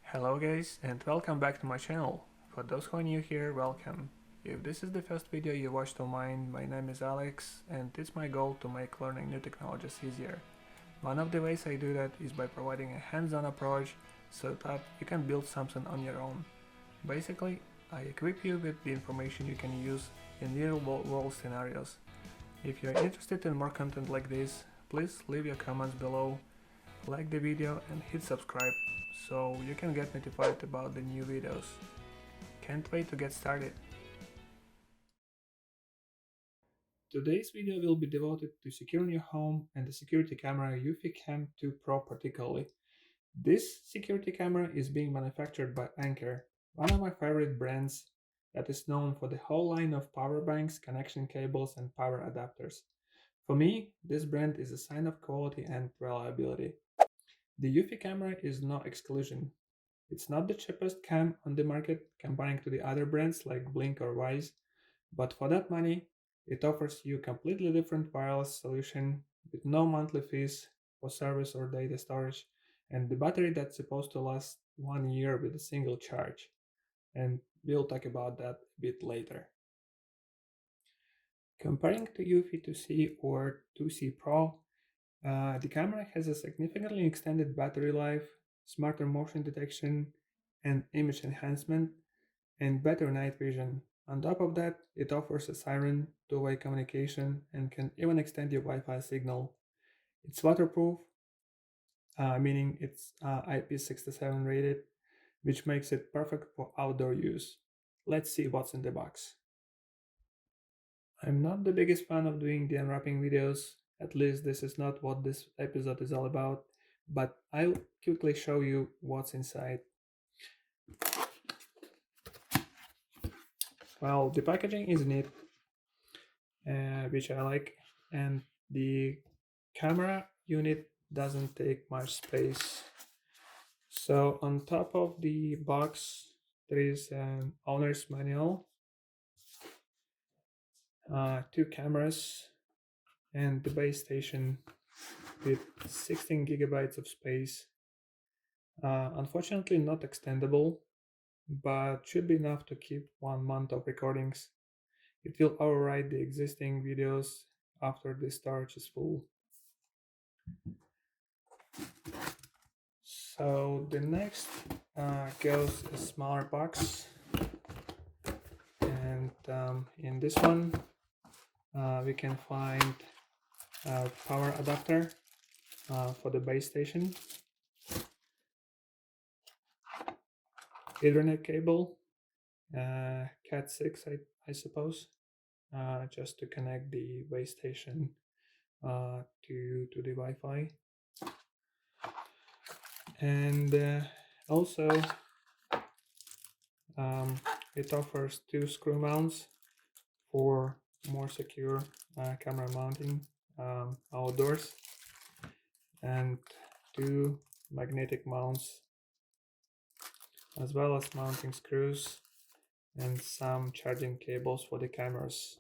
Hello guys, and welcome back to my channel. For those who are new here, welcome. If this is the first video you watched of mine, my name is Alex, and it's my goal to make learning new technologies easier. One of the ways I do that is by providing a hands-on approach so that you can build something on your own. Basically, I equip you with the information you can use in real-world scenarios. If you're interested in more content like this, please leave your comments below, like the video and hit subscribe so you can get notified about the new videos. Can't wait to get started. Today's video will be devoted to securing your home and the security camera eufyCam 2 Pro particularly. This security camera is being manufactured by Anker, one of my favorite brands that is known for the whole line of power banks, connection cables and power adapters. For me, this brand is a sign of quality and reliability. The Eufy camera is no exclusion. It's not the cheapest cam on the market comparing to the other brands like Blink or Wise, but for that money, it offers you a completely different wireless solution with no monthly fees for service or data storage, and the battery that's supposed to last 1 year with a single charge. And we'll talk about that a bit later. Comparing to Eufy 2C or 2C Pro, the camera has a significantly extended battery life, smarter motion detection and image enhancement, and better night vision. On top of that, it offers a siren, two-way communication, and can even extend your Wi-Fi signal. It's waterproof, meaning it's IP67 rated, which makes it perfect for outdoor use. Let's see what's in the box. I'm not the biggest fan of doing the unwrapping videos, at least this is not what this episode is all about, but I'll quickly show you what's inside. Well, the packaging is neat, which I like, and the camera unit doesn't take much space. So on top of the box there is an owner's manual, 2 cameras, and the base station with 16 gigabytes of space. Unfortunately not extendable, but should be enough to keep 1 month of recordings. It will override the existing videos after the storage is full. So the next goes a smaller box, and in this one we can find a power adapter for the base station, Ethernet cable, Cat 6 I suppose, just to connect the base station to the Wi-Fi, and also it offers 2 screw mounts for more secure camera mounting outdoors, and 2 magnetic mounts, as well as mounting screws and some charging cables for the cameras.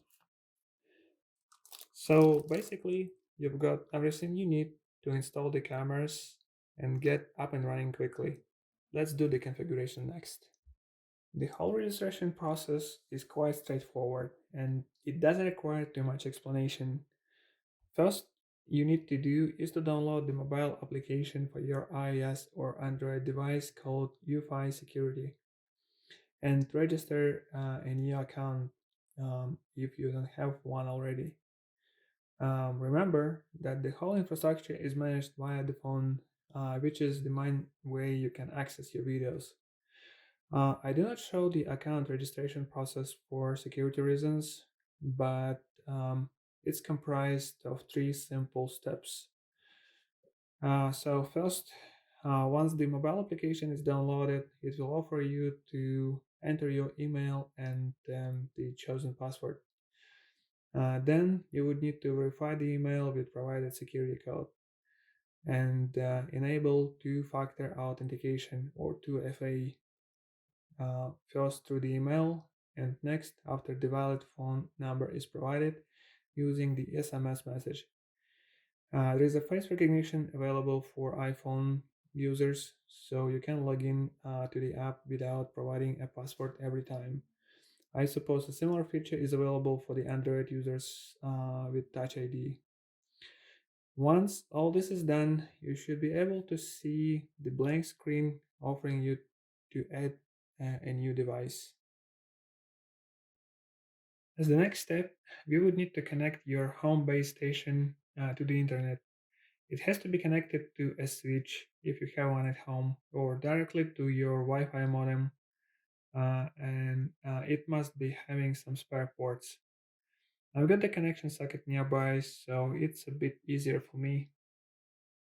So basically you've got everything you need to install the cameras and get up and running quickly. Let's do the configuration next. The whole registration process is quite straightforward and it doesn't require too much explanation. First you need to do is to download the mobile application for your iOS or Android device called Eufy Security and register a new account if you don't have one already. Remember that the whole infrastructure is managed via the phone, which is the main way you can access your videos. I do not show the account registration process for security reasons, but it's comprised of 3 simple steps. So first, once the mobile application is downloaded, it will offer you to enter your email and the chosen password. Then you would need to verify the email with provided security code and enable 2-factor authentication or 2FA, first through the email, and next after the valid phone number is provided, using the SMS message. There is a face recognition available for iPhone users, so you can log in to the app without providing a password every time. I suppose a similar feature is available for the Android users with Touch ID. Once all this is done, you should be able to see the blank screen offering you to add a new device. As the next step, we would need to connect your home base station to the internet. It has to be connected to a switch if you have one at home, or directly to your Wi-Fi modem, and it must be having some spare ports. I've got the connection socket nearby, so it's a bit easier for me.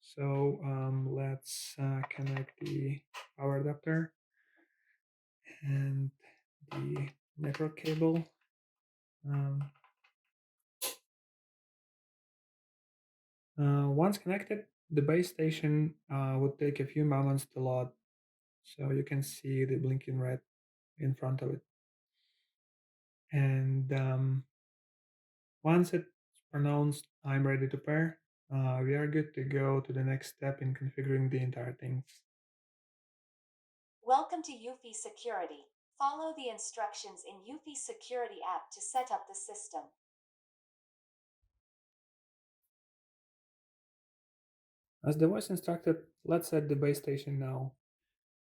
So let's connect the power adapter and the network cable. Um, Once connected, the base station would take a few moments to load, so you can see the blinking red in front of it. And once it's pronounced "I'm ready to pair," we are good to go to the next step in configuring the entire thing. Welcome to Eufy Security. Follow the instructions in Eufy Security app to set up the system. As the voice instructed, let's set the base station now.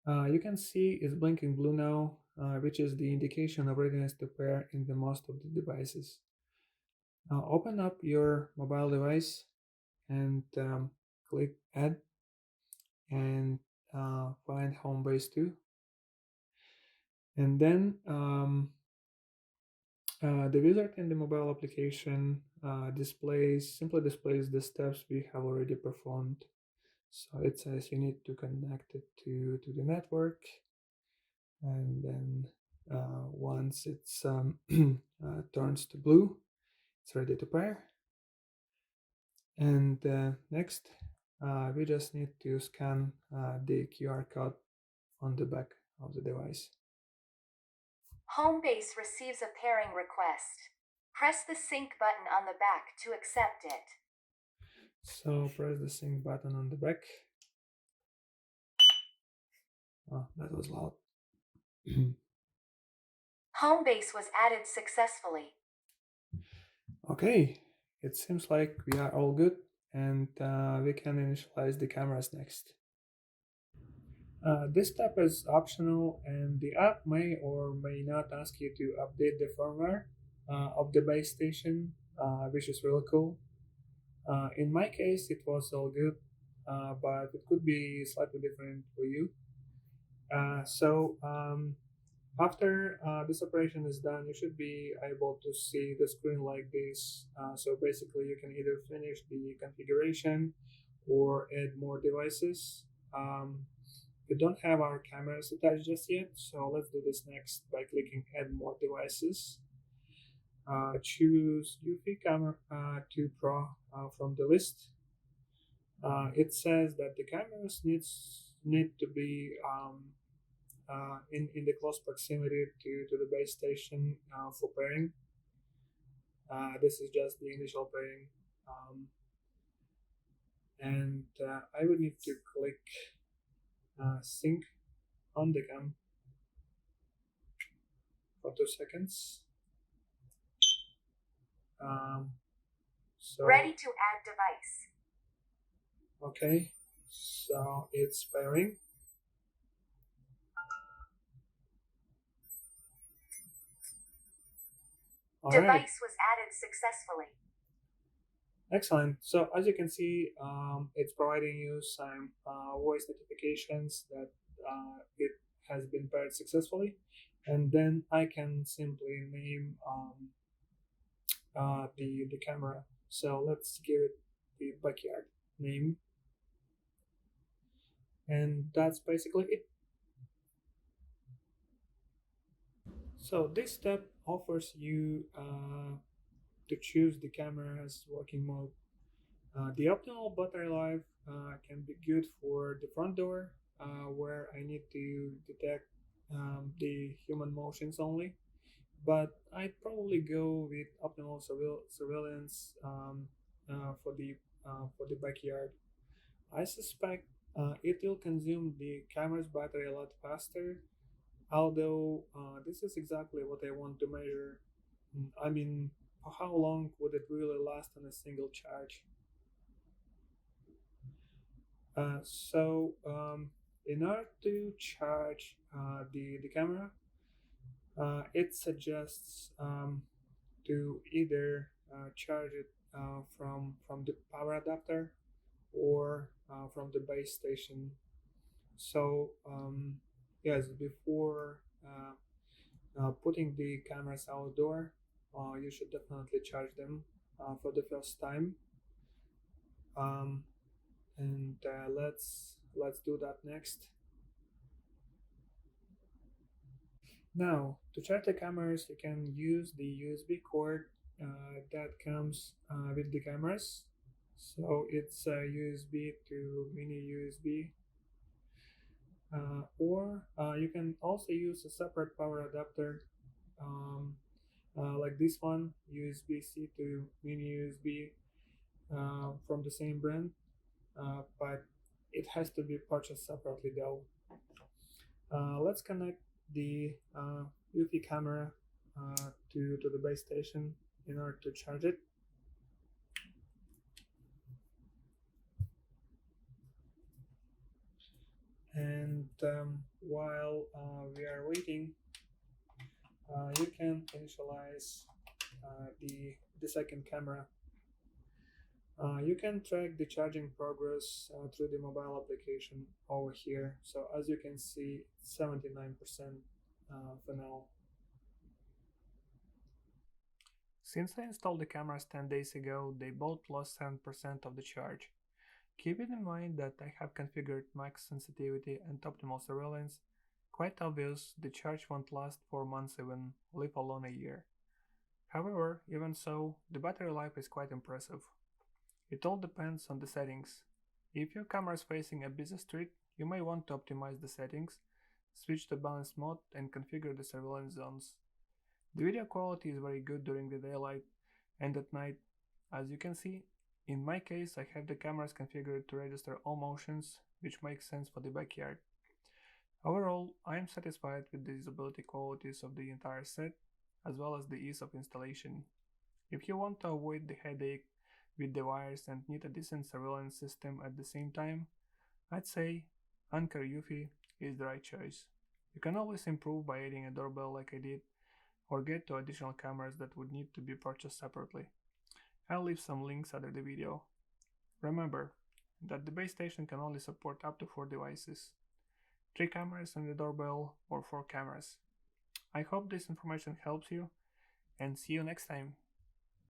You can see it's blinking blue now, which is the indication of readiness to pair in the most of the devices. Now open up your mobile device and click Add and find Home Base 2. And then the wizard in the mobile application simply displays the steps we have already performed. So it says you need to connect it to the network, and then once it's turns to blue, it's ready to pair. And next, we just need to scan the QR code on the back of the device. Homebase receives a pairing request. Press the sync button on the back to accept it. So press the sync button on the back. Oh, that was loud. Homebase was added successfully. Okay, it seems like we are all good, and we can initialize the cameras next. This step is optional, and the app may or may not ask you to update the firmware of the base station, which is really cool. In my case, it was all good, but it could be slightly different for you. After this operation is done, you should be able to see the screen like this. So basically, you can either finish the configuration or add more devices. We don't have our cameras attached just yet, so let's do this next by clicking Add More Devices. Choose Eufy Camera 2 Pro from the list. It says that the cameras need to be in the close proximity to the base station for pairing. This is just the initial pairing. And I would need to click sync on the cam for 2 seconds. Ready to add device. Okay, so it's pairing. Device was added successfully. Excellent. So as you can see, it's providing you some voice notifications that it has been paired successfully, and then I can simply name the camera. So let's give it the backyard name, and that's basically it. So this step offers you to choose the camera's working mode. The optimal battery life can be good for the front door, where I need to detect the human motions only. but I'd probably go with optimal surveillance for the backyard. I suspect it will consume the camera's battery a lot faster, although this is exactly what I want to measure. I mean, how long would it really last on a single charge? In order to charge the camera, it suggests to either charge it from the power adapter or from the base station. So yes, before putting the cameras outdoor, you should definitely charge them for the first time. Um, and let's do that next. Now, to charge the cameras, you can use the USB cord that comes with the cameras. So it's USB to mini USB, or you can also use a separate power adapter like this one, USB-C to mini USB from the same brand, but it has to be purchased separately though. Let's connect the Eufy camera to the base station in order to charge it. And while we are waiting, you can initialize the second camera. You can track the charging progress through the mobile application over here. So as you can see, 79% for now. Since I installed the cameras 10 days ago, they both lost 7% of the charge. Keeping in mind that I have configured max sensitivity and optimal surveillance, quite obvious the charge won't last 4 months even, let alone a year. However, even so, the battery life is quite impressive. It all depends on the settings. If your camera is facing a busy street, you may want to optimize the settings, switch to balance mode and configure the surveillance zones. The video quality is very good during the daylight and at night. As you can see, in my case I have the cameras configured to register all motions, which makes sense for the backyard. Overall, I am satisfied with the usability qualities of the entire set, as well as the ease of installation. If you want to avoid the headache with the wires and need a decent surveillance system at the same time, I'd say Anker Eufy is the right choice. You can always improve by adding a doorbell like I did, or get to additional cameras that would need to be purchased separately. I'll leave some links under the video. Remember that the base station can only support up to 4 devices, 3 cameras on the doorbell or 4 cameras. I hope this information helps you, and see you next time.